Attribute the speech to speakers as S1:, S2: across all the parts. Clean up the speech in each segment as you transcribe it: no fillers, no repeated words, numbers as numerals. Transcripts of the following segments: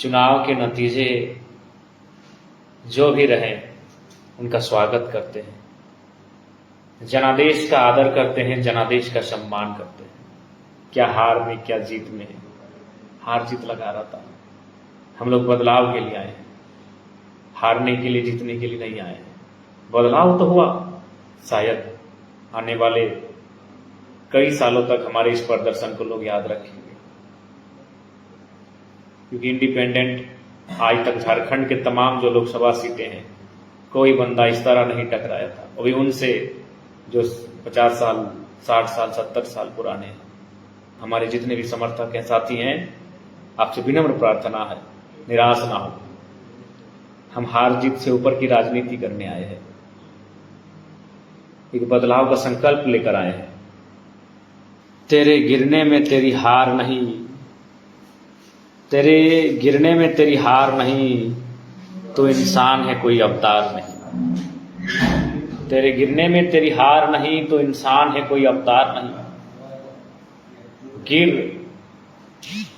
S1: चुनाव के नतीजे जो भी रहे उनका स्वागत करते हैं, जनादेश का आदर करते हैं, जनादेश का सम्मान करते हैं। क्या हार में क्या जीत में, हार जीत लगा रहता है। हम लोग बदलाव के लिए आए हैं, हारने के लिए जीतने के लिए नहीं आए हैं। बदलाव तो हुआ, शायद आने वाले कई सालों तक हमारे इस प्रदर्शन को लोग याद रखेंगे, क्योंकि इंडिपेंडेंट आज तक झारखंड के तमाम जो लोकसभा सीटें हैं, कोई बंदा इस तरह नहीं टकराया था। अभी उनसे जो 50 साल 60 साल 70 साल पुराने हैं, हमारे जितने भी समर्थक हैं, साथी हैं, आपसे विनम्र प्रार्थना है, निराश ना हो। हम हार जीत से ऊपर की राजनीति करने आए हैं, एक बदलाव का संकल्प लेकर आए हैं। तेरे गिरने में तेरी हार नहीं, तेरे गिरने में तेरी हार नहीं, तो इंसान है कोई अवतार नहीं। तेरे गिरने में तेरी हार नहीं, तो इंसान है कोई अवतार नहीं। गिर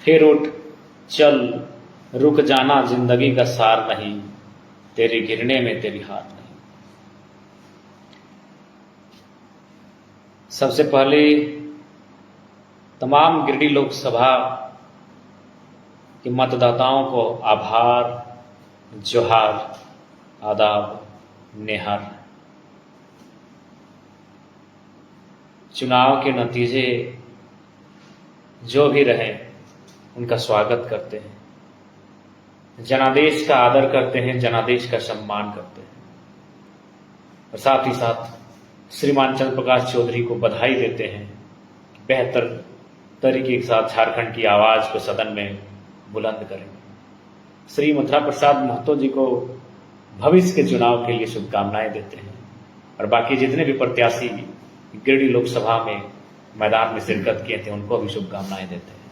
S1: फिर उठ चल, रुक जाना जिंदगी का सार नहीं, तेरे गिरने में तेरी हार नहीं। सबसे पहले तमाम गिरिडीह लोकसभा के मतदाताओं को आभार, जोहार, आदाब, नेहार। चुनाव के नतीजे जो भी रहे उनका स्वागत करते हैं, जनादेश का आदर करते हैं, जनादेश का सम्मान करते हैं, और साथ ही साथ श्रीमान चंद्र प्रकाश चौधरी को बधाई देते हैं। बेहतर तरीके के साथ झारखंड की आवाज को सदन में बुलंद करेंगे। श्री मथुरा प्रसाद महतो जी को भविष्य के चुनाव के लिए शुभकामनाएं देते हैं, और बाकी जितने भी प्रत्याशी गिरिडीह लोकसभा में मैदान में शिरकत किए थे उनको भी शुभकामनाएं देते हैं।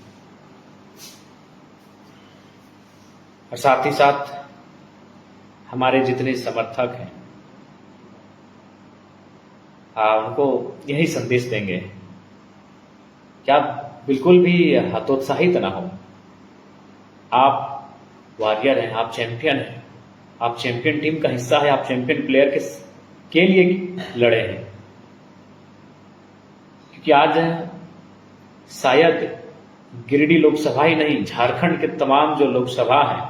S1: और साथ ही साथ हमारे जितने समर्थक हैं, उनको यही संदेश देंगे कि आप बिल्कुल भी हतोत्साहित ना हो। आप वॉरियर हैं, आप चैंपियन हैं, आप चैंपियन टीम का हिस्सा है, आप चैंपियन प्लेयर के लिए लड़े हैं। क्योंकि आज शायद गिरिडीह लोकसभा ही नहीं, झारखंड के तमाम जो लोकसभा हैं,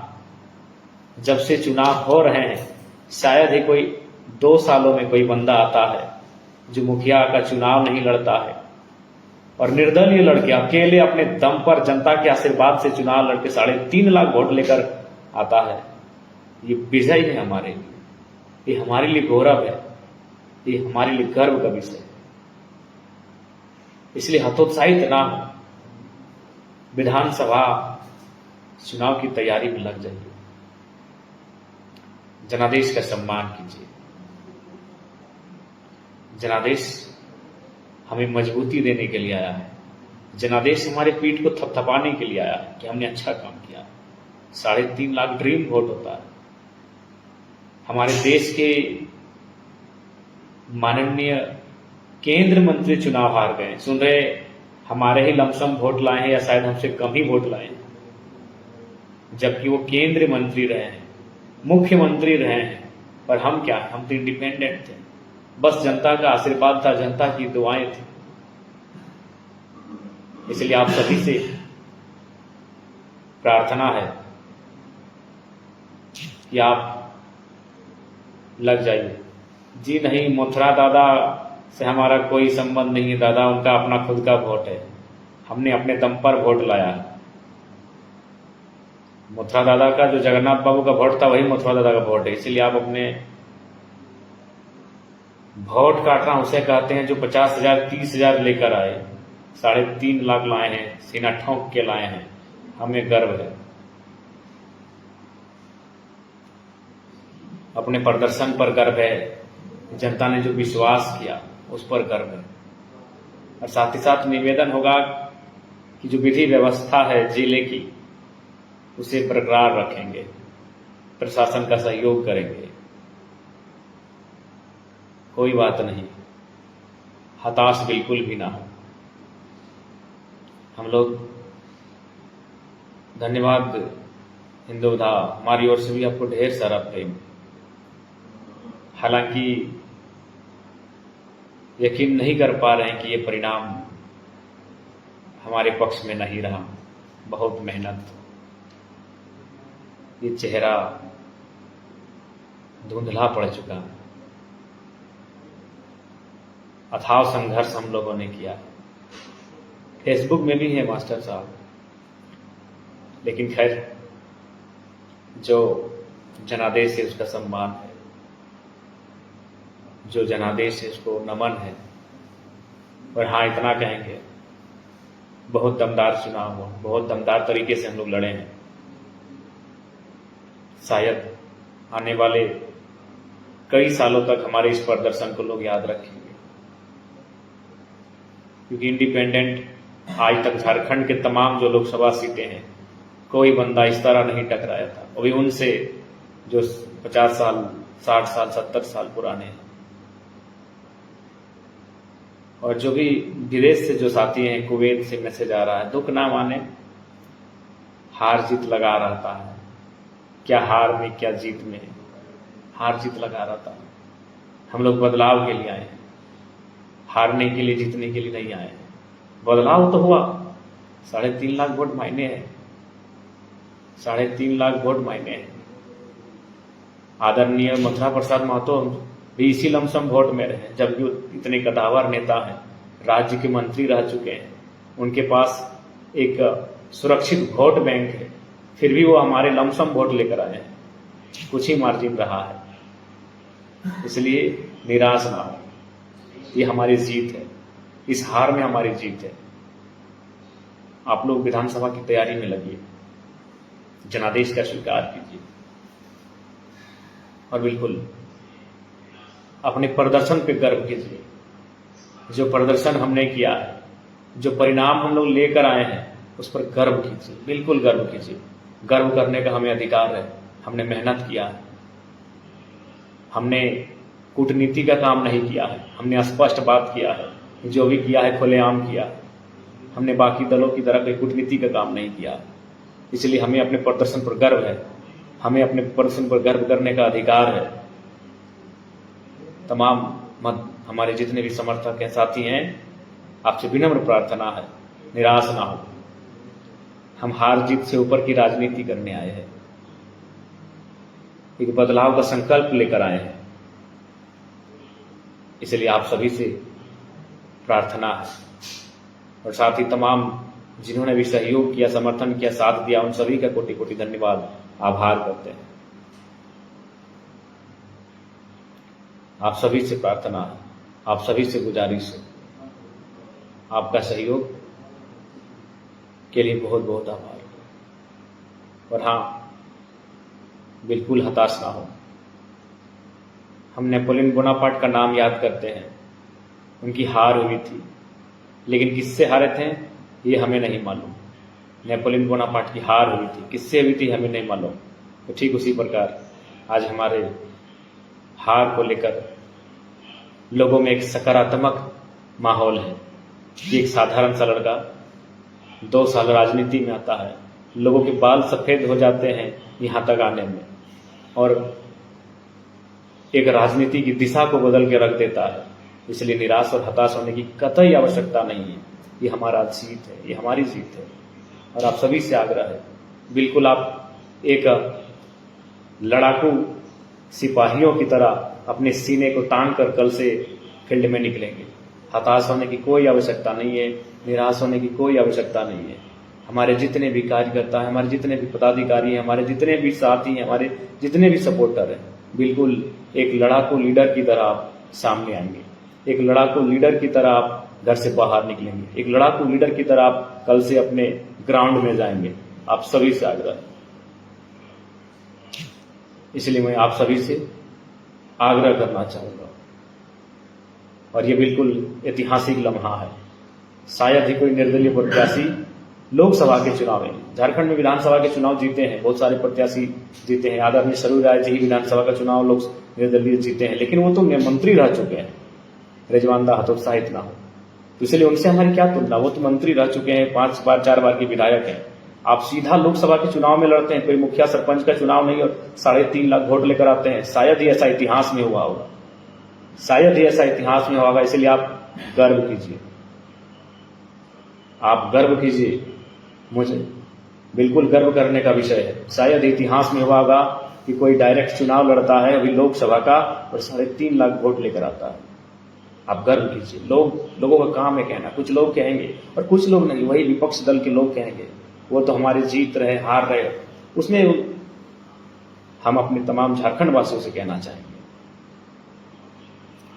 S1: जब से चुनाव हो रहे हैं, शायद ही कोई 2 सालों में कोई बंदा आता है जो मुखिया का चुनाव नहीं लड़ता है और निर्दलीय लड़के अकेले अपने दम पर जनता के आशीर्वाद से चुनाव लड़के 3.5 लाख वोट लेकर आता है। ये विजय है हमारे लिए, ये हमारे लिए गौरव है, ये हमारे लिए गर्व का विषय है। इसलिए हतोत्साहित ना हो, विधानसभा चुनाव की तैयारी में लग जाइए, जनादेश का सम्मान कीजिए। जनादेश हमें मजबूती देने के लिए आया है, जनादेश हमारे पीठ को थपथपाने के लिए आया है कि हमने अच्छा काम किया। 3.5 लाख ड्रीम वोट होता है। हमारे देश के माननीय केंद्र मंत्री चुनाव हार गए, सुन रहे हमारे ही लमसम वोट लाए हैं या शायद हमसे कम ही वोट लाए हैं, जबकि वो केंद्रीय मंत्री रहे हैं, मुख्यमंत्री रहे हैं। पर हम क्या, हम तो इंडिपेंडेंट थे, बस जनता का आशीर्वाद था, जनता की दुआएं थी। इसलिए आप सभी से प्रार्थना है कि आप लग जाइए। जी नहीं, मथुरा दादा से हमारा कोई संबंध नहीं है, दादा उनका अपना खुद का वोट है, हमने अपने दम पर वोट लाया है। मथुरा दादा का जो जगन्नाथ बाबू का वोट था वही मथुरा दादा का वोट है। इसीलिए आप अपने वोट काटना उसे कहते हैं जो 50,000 30,000 लेकर आए, 3.5 लाख लाए हैं, सीना ठोंक के लाए हैं। हमें गर्व है, अपने प्रदर्शन पर गर्व है, जनता ने जो विश्वास किया उस पर गर्व है। और साथ ही साथ निवेदन होगा कि जो विधि व्यवस्था है जिले की उसे बरकरार रखेंगे, प्रशासन का सहयोग करेंगे। कोई बात नहीं, हताश बिल्कुल भी ना हो। हम लोग धन्यवाद हिंदुधा, हमारी ओर से भी आपको ढेर सारा प्रेम। हालांकि यकीन नहीं कर पा रहे हैं कि ये परिणाम हमारे पक्ष में नहीं रहा। बहुत मेहनत, ये चेहरा धुंधला पड़ चुका है। अथाह संघर्ष हम लोगों ने किया। फेसबुक में भी है मास्टर साहब, लेकिन खैर जो जनादेश है उसका सम्मान है, जो जनादेश है उसको नमन है। और हाँ, इतना कहेंगे, बहुत दमदार चुनाव हुआ, बहुत दमदार तरीके से हम लोग लड़े हैं। शायद आने वाले कई सालों तक हमारे इस प्रदर्शन को लोग याद रखेंगे, क्योंकि इंडिपेंडेंट आज तक झारखंड के तमाम जो लोकसभा सीटें हैं, कोई बंदा इस तरह नहीं टकराया था। अभी उनसे जो 50 साल, 60 साल, 70 साल पुराने हैं, और जो भी विदेश से जो साथी हैं, कुवैत से मैसेज आ रहा है, दुख ना माने, हार जीत लगा रहता है। क्या हार में क्या जीत में, हार जीत लगा रहता है। हम लोग बदलाव के लिए आए हैं, हारने के लिए, जीतने के लिए नहीं आए हैं। बदलाव तो हुआ, 3.5 लाख वोट मायने हैं, 3.5 लाख वोट मायने हैं। आदरणीय मथुरा प्रसाद महतो भी इसी लमसम वोट में रहे, जबकि इतने कदावर नेता हैं, राज्य के मंत्री रह चुके हैं, उनके पास एक सुरक्षित वोट बैंक है, फिर भी वो हमारे लमसम वोट लेकर आए हैं। कुछ ही मार्जिन रहा है, इसलिए निराश ना हो। ये हमारी जीत है, इस हार में हमारी जीत है। आप लोग विधानसभा की तैयारी में लगिए, जनादेश का स्वीकार कीजिए, और बिल्कुल अपने प्रदर्शन पे गर्व कीजिए। जो प्रदर्शन हमने किया है, जो परिणाम हम लोग लेकर आए हैं, उस पर गर्व कीजिए, बिल्कुल गर्व कीजिए। गर्व करने का हमें अधिकार है। हमने मेहनत किया है, हमने कूटनीति का काम नहीं किया है, हमने स्पष्ट बात किया है, जो भी किया है खुलेआम किया है। हमने बाकी दलों की तरह कोई कूटनीति का काम नहीं किया, इसलिए हमें अपने प्रदर्शन पर गर्व है। हमें अपने प्रदर्शन पर गर्व करने का अधिकार है। तमाम हमारे जितने भी समर्थक हैं, साथी हैं, आपसे विनम्र प्रार्थना है, निराश ना हो। हम हार जीत से ऊपर की राजनीति करने आए हैं, एक बदलाव का संकल्प लेकर आए हैं, इसलिए आप सभी से प्रार्थना है। और साथ ही तमाम जिन्होंने भी सहयोग किया, समर्थन किया, साथ दिया, उन सभी का कोटि कोटि धन्यवाद, आभार करते हैं। आप सभी से प्रार्थना है, आप सभी से गुजारिश है, आपका सहयोग के लिए बहुत बहुत आभार। और हाँ, बिल्कुल हताश ना हो। हम नेपोलियन बोनापार्ट का नाम याद करते हैं, उनकी हार हुई थी, लेकिन किससे हारे थे ये हमें नहीं मालूम। नेपोलियन बोनापार्ट की हार हुई थी, किससे हुई थी हमें नहीं मालूम। तो ठीक उसी प्रकार आज हमारे हार को लेकर लोगों में एक सकारात्मक माहौल है कि एक साधारण सा लड़का 2 साल राजनीति में आता है, लोगों के बाल सफेद हो जाते हैं यहाँ तक आने में, और एक राजनीति की दिशा को बदल के रख देता है। इसलिए निराश और हताश होने की कतई आवश्यकता नहीं है। ये हमारा जीत है, ये हमारी जीत है। और आप सभी से आग्रह है, बिल्कुल आप एक लड़ाकू सिपाहियों की तरह अपने सीने को तान कर कल से फील्ड में निकलेंगे। हताश होने की कोई आवश्यकता नहीं है, निराश होने की कोई आवश्यकता नहीं है। हमारे जितने भी कार्यकर्ता हैं, हमारे जितने भी पदाधिकारी हैं, हमारे जितने भी साथी हैं, हमारे जितने भी सपोर्टर हैं, बिल्कुल एक लड़ाकू लीडर की तरह आप सामने आएंगे, एक लड़ाकू लीडर की तरह आप घर से बाहर निकलेंगे, एक लड़ाकू लीडर की तरह आप कल से अपने ग्राउंड में जाएंगे। आप सभी से आग्रह है, इसलिए मैं आप सभी से आग्रह करना चाहूंगा। और ये बिल्कुल ऐतिहासिक लम्हा है। शायद ही कोई निर्दलीय प्रत्याशी लोकसभा के चुनाव में, झारखंड में विधानसभा के चुनाव जीते हैं, बहुत सारे प्रत्याशी जीते हैं। आदरणीय सरोज राय जी ही विधानसभा का चुनाव लोग निर्दलीय जीते हैं, लेकिन वो तो मंत्री रह चुके हैं। रिजवान दा हतोत्साहित ना हो, तो इसलिए उनसे हमारी क्या तुलना, वो तो मंत्री रह चुके हैं, 5 बार 4 बार के विधायक हैं। आप सीधा लोकसभा के चुनाव में लड़ते हैं, कोई मुखिया सरपंच का चुनाव नहीं और 3.5 लाख वोट लेकर आते हैं। शायद ही ऐसा इतिहास में हुआ होगा, शायद ही ऐसा इतिहास में होगा। इसलिए आप गर्व कीजिए, आप गर्व कीजिए, मुझे बिल्कुल गर्व करने का विषय है। शायद इतिहास में हुआ होगा कि कोई डायरेक्ट चुनाव लड़ता है अभी लोकसभा का और 3.5 लाख वोट लेकर आता है। आप गर्व कीजिए। लोगों का काम है कहना, कुछ लोग कहेंगे और कुछ लोग नहीं, वही विपक्ष दल के लोग कहेंगे वो तो हमारे जीत रहे हार रहे, उसमें हम अपने तमाम झारखंड वासियों से कहना चाहेंगे।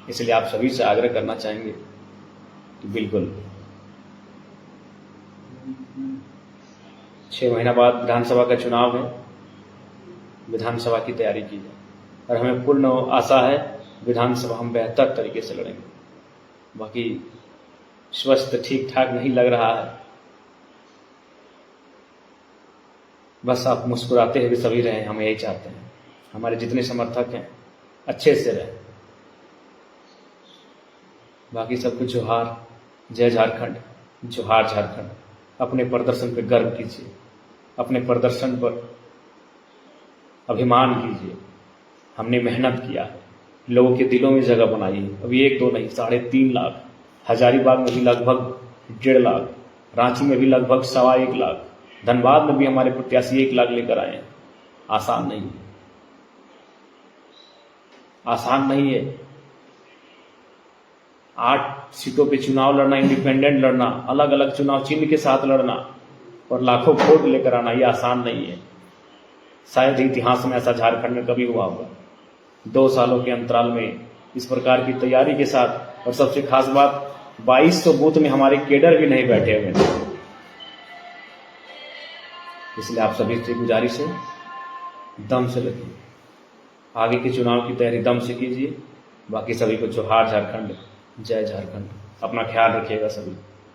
S1: इसलिए आप सभी से आग्रह करना चाहेंगे कि बिल्कुल 6 महीना बाद विधानसभा का चुनाव है, विधानसभा की तैयारी की जाए और हमें पूर्ण आशा है विधानसभा हम बेहतर तरीके से लड़ेंगे। बाकी स्वस्थ ठीक ठाक नहीं लग रहा है, बस आप मुस्कुराते हुए सभी रहें, हम यही चाहते हैं। हमारे जितने समर्थक हैं अच्छे से रहें। बाकी सबको जोहार, जय झारखंड, जोहार झारखंड। अपने प्रदर्शन पर गर्व कीजिए, अपने प्रदर्शन पर अभिमान कीजिए। हमने मेहनत किया है, लोगों के दिलों में जगह बनाई है। अभी 1-2 नहीं, 3.5 लाख। हजारीबाग में भी लगभग 1.5 लाख, रांची में भी लगभग 1.25 लाख, धनबाद में भी हमारे प्रत्याशी 1 लाख लेकर आए हैं। आसान नहीं है, आसान नहीं है। 8 सीटों पे चुनाव लड़ना, इंडिपेंडेंट लड़ना, अलग अलग चुनाव चिन्ह के साथ लड़ना और लाखों वोट लेकर आना, ये आसान नहीं है। शायद इतिहास में ऐसा झारखंड में कभी हुआ होगा। 2 सालों के अंतराल में इस प्रकार की तैयारी के साथ, और सबसे खास बात 2200 बूथ में हमारे केडर भी नहीं बैठे हुए थे। इसलिए आप सभी से गुजारिश है, दम से लगिए, आगे के चुनाव की तैयारी दम से कीजिए। बाकी सभी को जोहार झारखंड, जय झारखंड। अपना ख्याल रखिएगा सभी।